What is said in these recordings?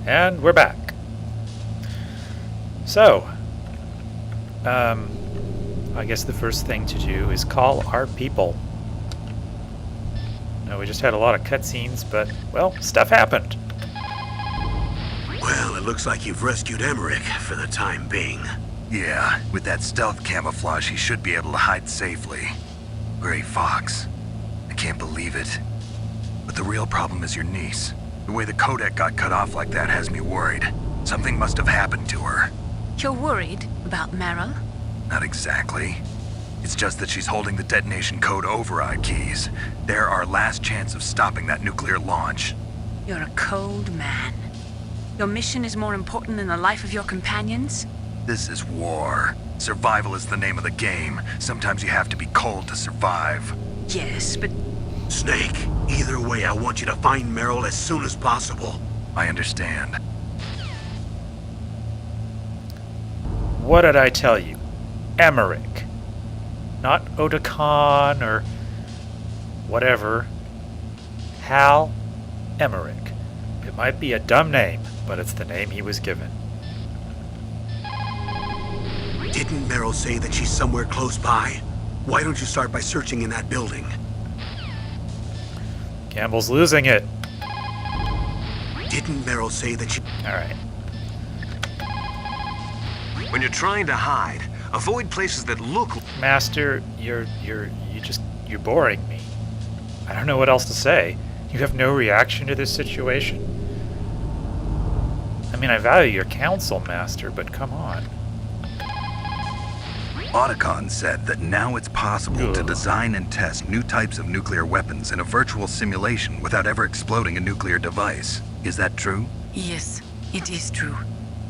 And we're back. So, I guess the first thing to do is call our people. Now, we just had a lot of cutscenes, but, well, stuff happened. Well, it looks like you've rescued Emmerich for the time being. Yeah, with that stealth camouflage, he should be able to hide safely. Gray Fox. I can't believe it. But the real problem is your niece. The way the codec got cut off like that has me worried. Something must have happened to her. You're worried about Meryl? Not exactly. It's just that she's holding the detonation code override keys. They're our last chance of stopping that nuclear launch. You're a cold man. Your mission is more important than the life of your companions? This is war. Survival is the name of the game. Sometimes you have to be cold to survive. Yes, but... Snake, either way, I want you to find Meryl as soon as possible. I understand. What did I tell you? Emmerich. Not Otakon or whatever. Hal Emmerich. It might be a dumb name, but it's the name he was given. Didn't Meryl say that she's somewhere close by? Why don't you start by searching in that building? Campbell's losing it. Didn't Meryl say that she... Alright. When you're trying to hide, avoid places that look... Master, you're boring me. I don't know what else to say. You have no reaction to this situation? I mean, I value your counsel, Master, but come on. Otacon said that now it's possible to design and test new types of nuclear weapons in a virtual simulation without ever exploding a nuclear device. Is that true? Yes, it is true.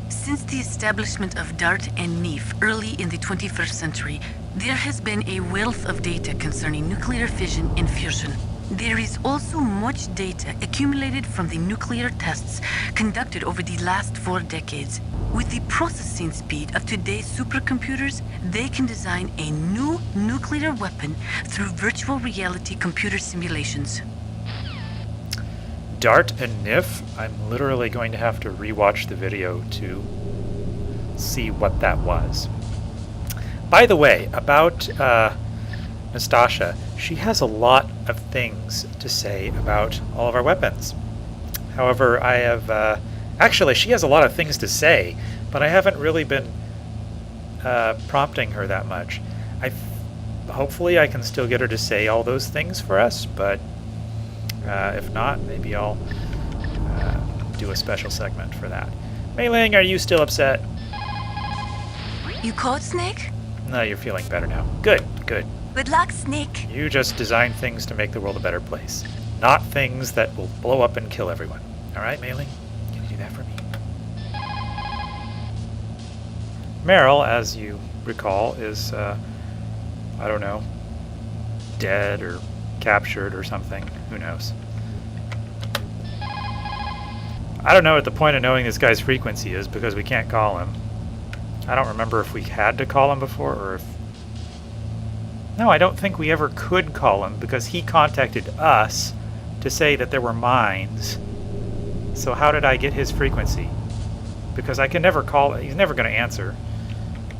Since the establishment of DART and NEEF early in the 21st century, there has been a wealth of data concerning nuclear fission and fusion. There is also much data accumulated from the nuclear tests conducted over the last 4 decades. With the processing speed of today's supercomputers, they can design a new nuclear weapon through virtual reality computer simulations. DART and NIF? I'm literally going to have to rewatch the video to see what that was. By the way, about Nastasha, she has a lot of things to say about all of our weapons. However, I have... actually, she has a lot of things to say, but I haven't really been prompting her that much. Hopefully I can still get her to say all those things for us, but if not, maybe I'll do a special segment for that. Mei Ling, are you still upset? You caught Snake? No, you're feeling better now. Good, good. Good luck, Snake. You just design things to make the world a better place, not things that will blow up and kill everyone. All right, Mei Ling? Can you do that for me? Meryl, as you recall, is, I don't know, dead or captured or something. Who knows? I don't know what the point of knowing this guy's frequency is because we can't call him. I don't remember if we had to call him before or if... No, I don't think we ever could call him because he contacted us to say that there were mines. So how did I get his frequency? Because I can never call... He's never going to answer.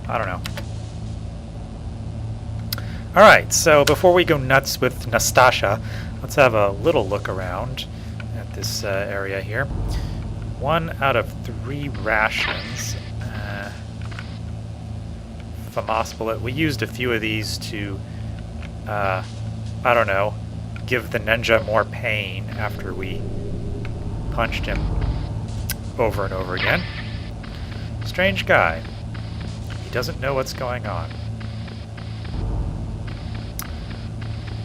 I don't know. Alright, so before we go nuts with Nastasha, let's have a little look around at this area here. 1 out of 3 rations. Famosbullet. We used a few of these to, I don't know, give the ninja more pain after we punched him over and over again. Strange guy. He doesn't know what's going on.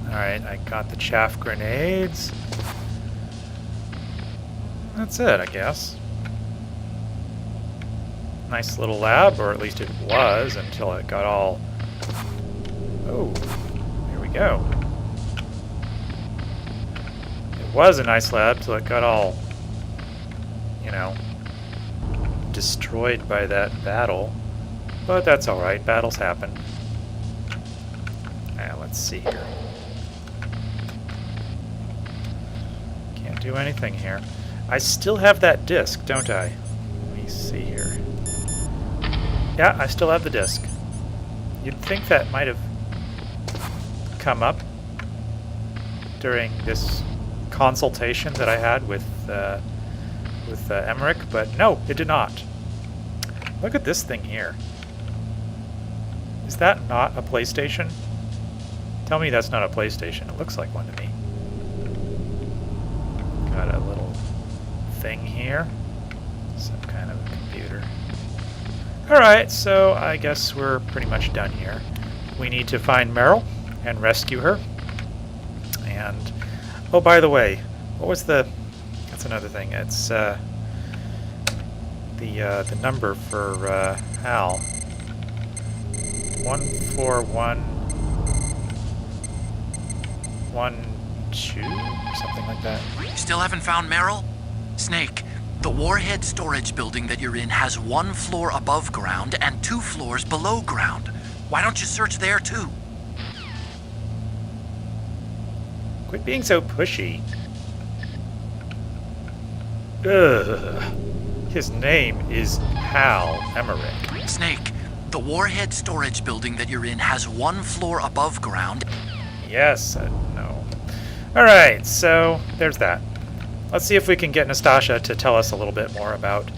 Alright, I got the chaff grenades. That's it, I guess. Nice little lab, or at least it was until it got all... Oh, here we go. It was a nice lab till it got all, you know, destroyed by that battle. But that's alright, battles happen. Now, let's see here. Can't do anything here. I still have that disc, don't I? Let me see here. Yeah, I still have the disc. You'd think that might have come up during this consultation that I had with Emmerich, but no, it did not. Look at this thing here. Is that not a PlayStation? Tell me that's not a PlayStation. It looks like one to me. Got a little thing here. Some kind of computer. Alright, so I guess we're pretty much done here. We need to find Meryl and rescue her. And, oh, by the way, what was the... That's another thing. It's the number for Hal. 14112, something like that. Still haven't found Meryl? Snake, the warhead storage building that you're in has 1 floor above ground and 2 floors below ground. Why don't you search there too? Quit being so pushy. Ugh. His name is Hal Emmerich. Snake, the warhead storage building that you're in has 1 floor above ground. Yes, no. Alright, so there's that. Let's see if we can get Nastasha to tell us a little bit more about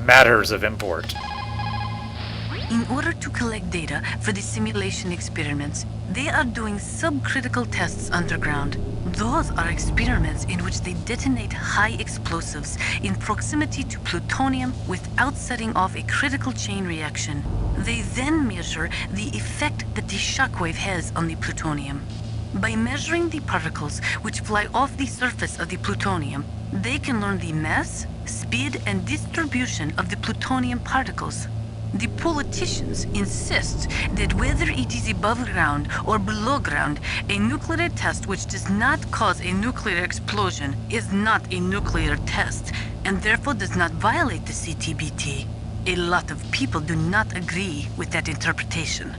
matters of import. In order to collect data for the simulation experiments, they are doing subcritical tests underground. Those are experiments in which they detonate high explosives in proximity to plutonium without setting off a critical chain reaction. They then measure the effect that the shockwave has on the plutonium. By measuring the particles which fly off the surface of the plutonium, they can learn the mass, speed, and distribution of the plutonium particles. The politicians insist that whether it is above ground or below ground, a nuclear test which does not cause a nuclear explosion is not a nuclear test, and therefore does not violate the CTBT. A lot of people do not agree with that interpretation.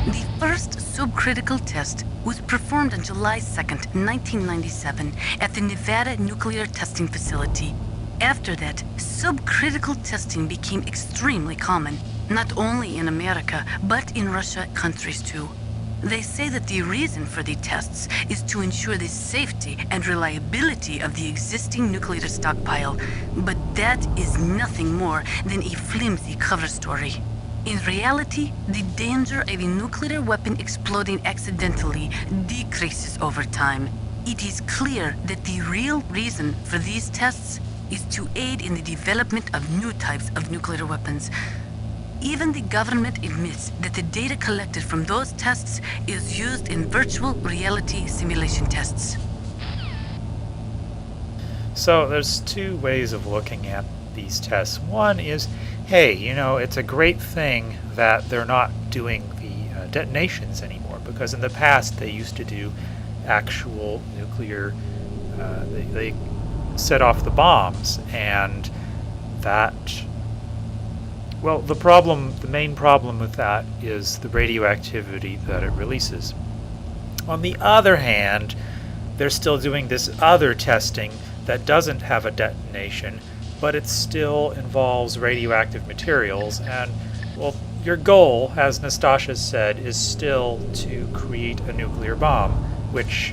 The first subcritical test was performed on July 2nd, 1997 at the Nevada Nuclear Testing Facility. After that, subcritical testing became extremely common, not only in America, but in Russia countries too. They say that the reason for the tests is to ensure the safety and reliability of the existing nuclear stockpile, but that is nothing more than a flimsy cover story. In reality, the danger of a nuclear weapon exploding accidentally decreases over time. It is clear that the real reason for these tests is to aid in the development of new types of nuclear weapons. Even the government admits that the data collected from those tests is used in virtual reality simulation tests. So there's two ways of looking at these tests. One is, hey, you know, it's a great thing that they're not doing the detonations anymore, because in the past they used to do actual nuclear, they set off the bombs, and that, well, the main problem with that is the radioactivity that it releases. On the other hand, they're still doing this other testing that doesn't have a detonation, but it still involves radioactive materials, and, well, your goal, as Nastasha said, is still to create a nuclear bomb, which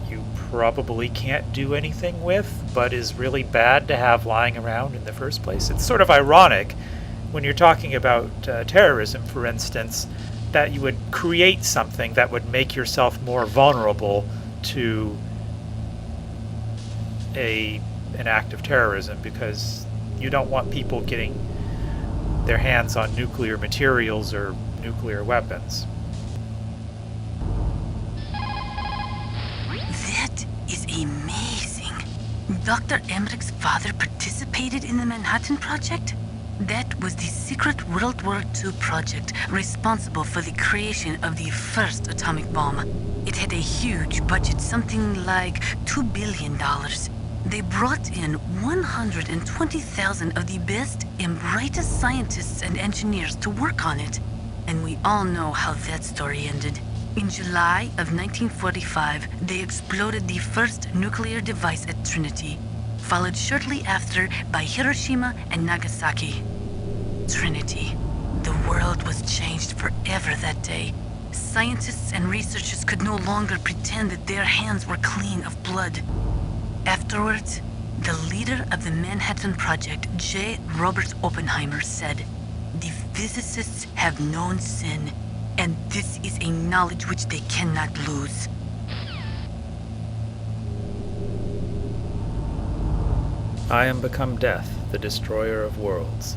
you probably can't do anything with, but is really bad to have lying around in the first place. It's sort of ironic when you're talking about terrorism, for instance, that you would create something that would make yourself more vulnerable to an act of terrorism, because you don't want people getting their hands on nuclear materials or nuclear weapons. That is amazing. Dr. Emmerich's father participated in the Manhattan Project? That was the secret World War II project responsible for the creation of the first atomic bomb. It had a huge budget, something like $2 billion. They brought in 120,000 of the best and brightest scientists and engineers to work on it. And we all know how that story ended. In July of 1945, they exploded the first nuclear device at Trinity, followed shortly after by Hiroshima and Nagasaki. Trinity. The world was changed forever that day. Scientists and researchers could no longer pretend that their hands were clean of blood. Afterwards, the leader of the Manhattan Project, J. Robert Oppenheimer, said, "The physicists have known sin, and this is a knowledge which they cannot lose." I am become death, the destroyer of worlds,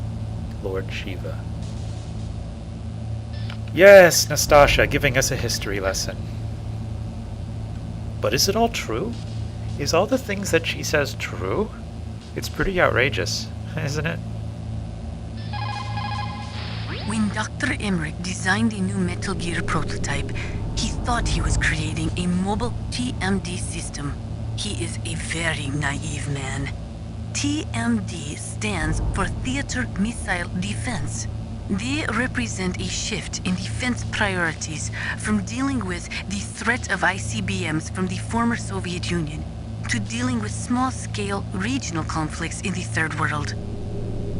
Lord Shiva. Yes, Nastasha, giving us a history lesson. But is it all true? Is all the things that she says true? It's pretty outrageous, isn't it? When Dr. Emmerich designed the new Metal Gear prototype, he thought he was creating a mobile TMD system. He is a very naive man. TMD stands for Theater Missile Defense. They represent a shift in defense priorities from dealing with the threat of ICBMs from the former Soviet Union to dealing with small-scale regional conflicts in the Third World.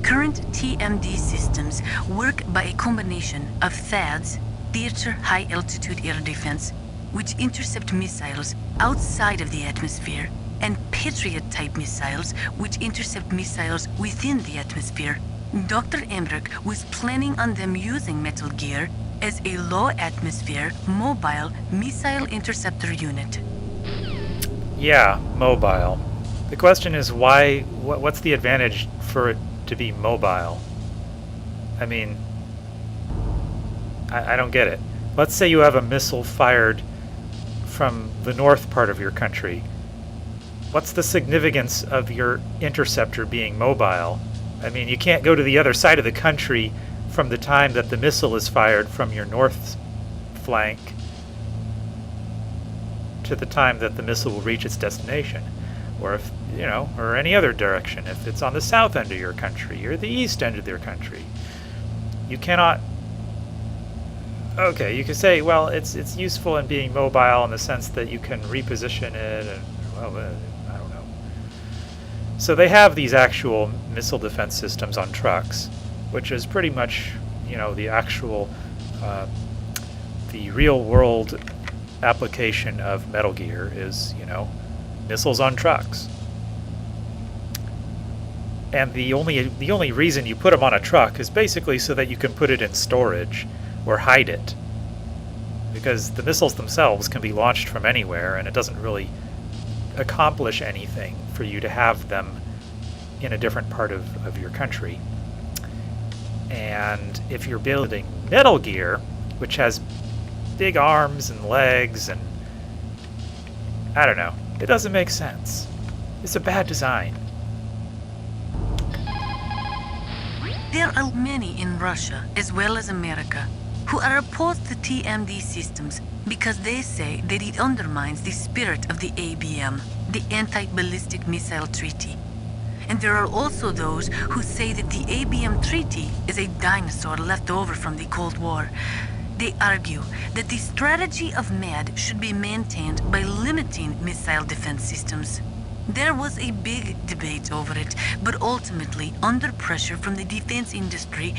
Current TMD systems work by a combination of THAADs, Theater High Altitude Air Defense, which intercept missiles outside of the atmosphere, and Patriot-type missiles, which intercept missiles within the atmosphere. Dr. Emmerich was planning on them using Metal Gear as a low-atmosphere, mobile missile interceptor unit. Yeah, mobile. The question is why, what's the advantage for it to be mobile? I mean, I don't get it. Let's say you have a missile fired from the north part of your country. What's the significance of your interceptor being mobile? I mean, you can't go to the other side of the country from the time that the missile is fired from your north flank to the time that the missile will reach its destination. Or if, or any other direction. If it's on the south end of your country or the east end of your country. You cannot... Okay, you could say, well, it's useful in being mobile in the sense that you can reposition it and, well, I don't know. So they have these actual missile defense systems on trucks, which is pretty much, the actual, the real world application of Metal Gear is, missiles on trucks. And the only reason you put them on a truck is basically so that you can put it in storage or hide it. Because the missiles themselves can be launched from anywhere, and it doesn't really accomplish anything for you to have them in a different part of your country. And if you're building Metal Gear, which has big arms and legs, and I don't know, it doesn't make sense. It's a bad design. There are many in Russia, as well as America, who are opposed to TMD systems because they say that it undermines the spirit of the ABM, the Anti-Ballistic Missile Treaty. And there are also those who say that the ABM Treaty is a dinosaur left over from the Cold War. They argue that the strategy of MAD should be maintained by limiting missile defense systems. There was a big debate over it, but ultimately, under pressure from the defense industry,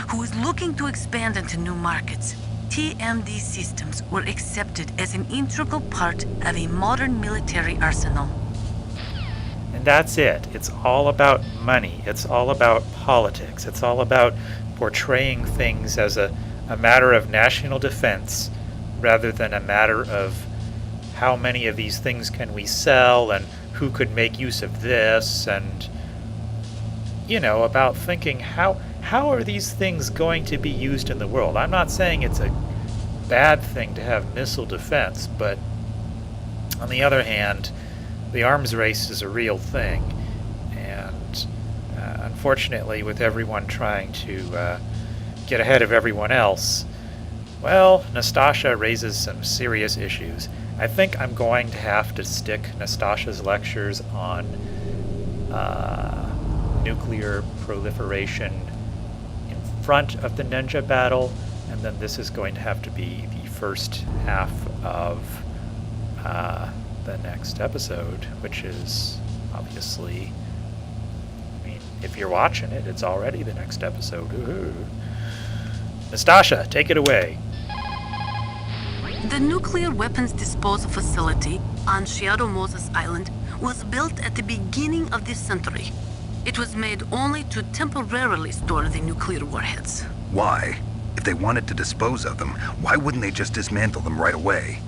who was looking to expand into new markets, TMD systems were accepted as an integral part of a modern military arsenal. And that's it. It's all about money. It's all about politics. It's all about portraying things as a matter of national defense rather than a matter of how many of these things can we sell and who could make use of this, and about thinking how are these things going to be used in the world. I'm not saying it's a bad thing to have missile defense, but on the other hand, the arms race is a real thing, and unfortunately, with everyone trying to get ahead of everyone else, well, Nastasha raises some serious issues. I think I'm going to have to stick Nastasha's lectures on nuclear proliferation in front of the ninja battle, and And then this is going to have to be the first half of the next episode, which is obviously, I mean, if you're watching it, it's already the next episode. Ooh. Nastasha, take it away. The nuclear weapons disposal facility on Shadow Moses Island was built at the beginning of this century. It was made only to temporarily store the nuclear warheads. Why? If they wanted to dispose of them, why wouldn't they just dismantle them right away?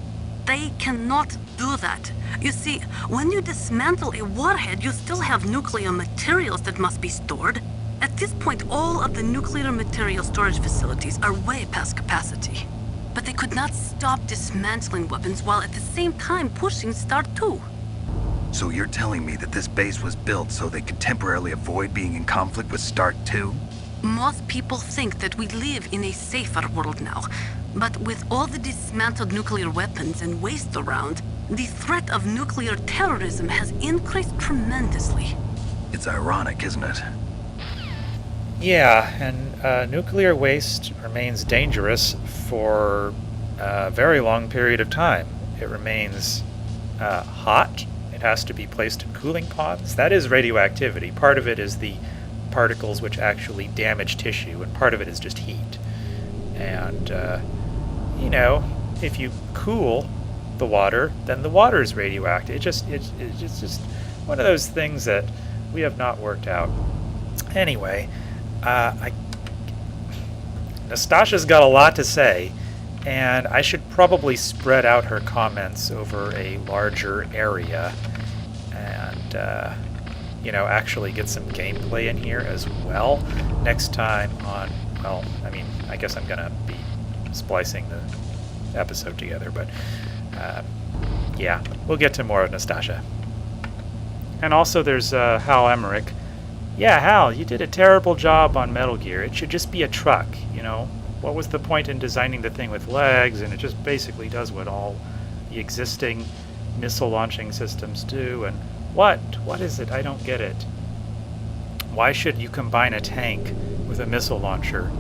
They cannot do that. You see, when you dismantle a warhead, you still have nuclear materials that must be stored. At this point, all of the nuclear material storage facilities are way past capacity. But they could not stop dismantling weapons while at the same time pushing Start 2. So you're telling me that this base was built so they could temporarily avoid being in conflict with Start 2? Most people think that we live in a safer world now. But with all the dismantled nuclear weapons and waste around, the threat of nuclear terrorism has increased tremendously. It's ironic, isn't it? Yeah, and nuclear waste remains dangerous for a very long period of time. It remains hot. It has to be placed in cooling pods. That is radioactivity. Part of it is the particles which actually damage tissue, and part of it is just heat. And, you know, if you cool the water, then the water is radioactive. It's just one of those things that we have not worked out. Anyway, Nastasha's got a lot to say, and I should probably spread out her comments over a larger area and, you know, actually get some gameplay in here as well next time on, well, I mean, I guess I'm going to be splicing the episode together, but yeah, we'll get to more of Nastasha. And also there's Hal Emmerich. Yeah, Hal, you did a terrible job on Metal Gear. It should just be a truck, you know? What was the point in designing the thing with legs? And it just basically does what all the existing missile launching systems do. And what is it? I don't get it. Why should you combine a tank with a missile launcher?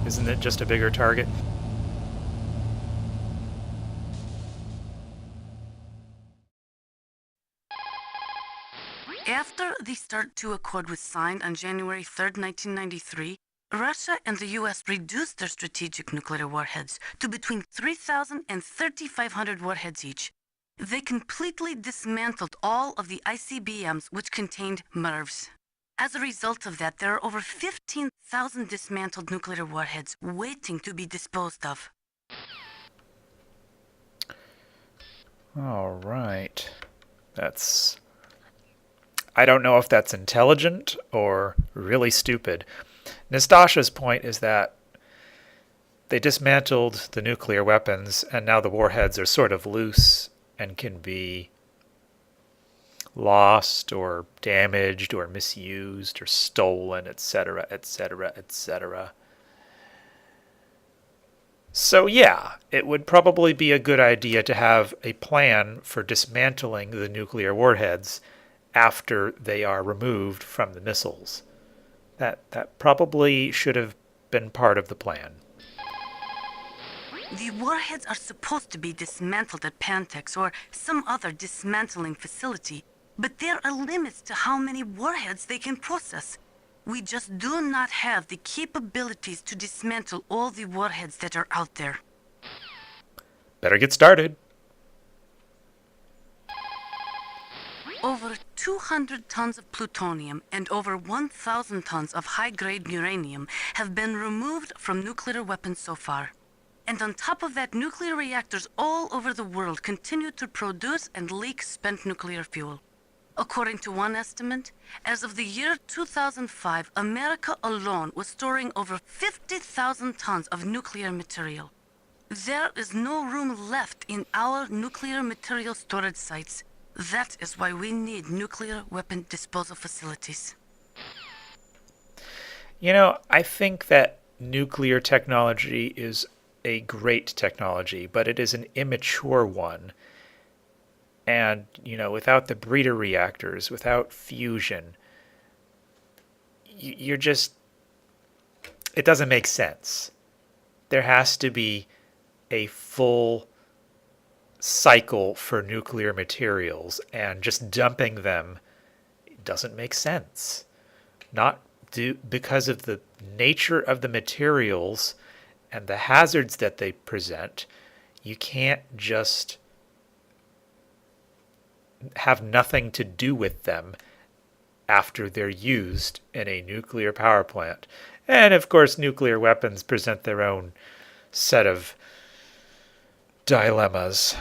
Isn't it just a bigger target? After the Start 2 Accord was signed on January 3rd, 1993, Russia and the U.S. reduced their strategic nuclear warheads to between 3,000 and 3,500 warheads each. They completely dismantled all of the ICBMs which contained MIRVs. As a result of that, there are over 15,000 dismantled nuclear warheads waiting to be disposed of. All right. I don't know if that's intelligent or really stupid. Nastasha's point is that they dismantled the nuclear weapons, and now the warheads are sort of loose and can be lost or damaged or misused or stolen, etc., etc., etc. So yeah, it would probably be a good idea to have a plan for dismantling the nuclear warheads after they are removed from the missiles. That probably should have been part of the plan. The warheads are supposed to be dismantled at Pantex or some other dismantling facility, but there are limits to how many warheads they can process. We just do not have the capabilities to dismantle all the warheads that are out there. Better get started. Over 200 tons of plutonium and over 1,000 tons of high-grade uranium have been removed from nuclear weapons so far. And on top of that, nuclear reactors all over the world continue to produce and leak spent nuclear fuel. According to one estimate, as of the year 2005, America alone was storing over 50,000 tons of nuclear material. There is no room left in our nuclear material storage sites. That is why we need nuclear weapon disposal facilities. You know, I think that nuclear technology is a great technology, but it is an immature one. And, you know, without the breeder reactors, without fusion, you're just... it doesn't make sense. there has to be a full cycle for nuclear materials, and just dumping them doesn't make sense. Because of the nature of the materials and the hazards that they present, you can't just have nothing to do with them after they're used in a nuclear power plant. And of course, nuclear weapons present their own set of dilemmas.